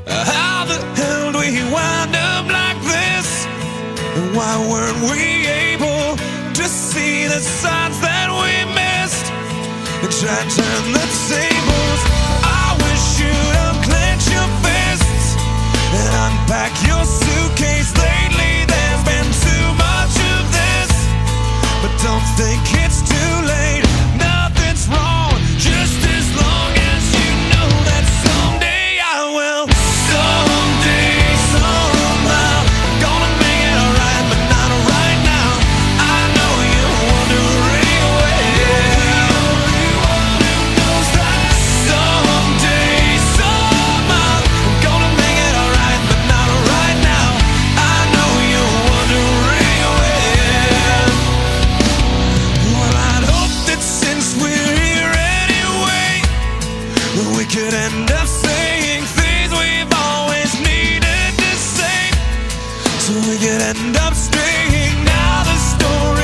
How the hell do we wind up like this? And why weren't we able to see the signs that we missed and try to turn the tables? I wish you'd unclench your fists and unpack your suitcase. Lately there's been too much of this, but don't think it's too late. Nothing's wrong, just as long as you know that someday I will. Someday, somehow, gonna make it alright, but not right now. I know you're wondering knows that someday, somehow, I'm gonna make it alright, but not right now. I know you're wondering well, I'd hope that since we're here anyway, that we could end up saying things we've always needed to say, so we could end up straying. Now the story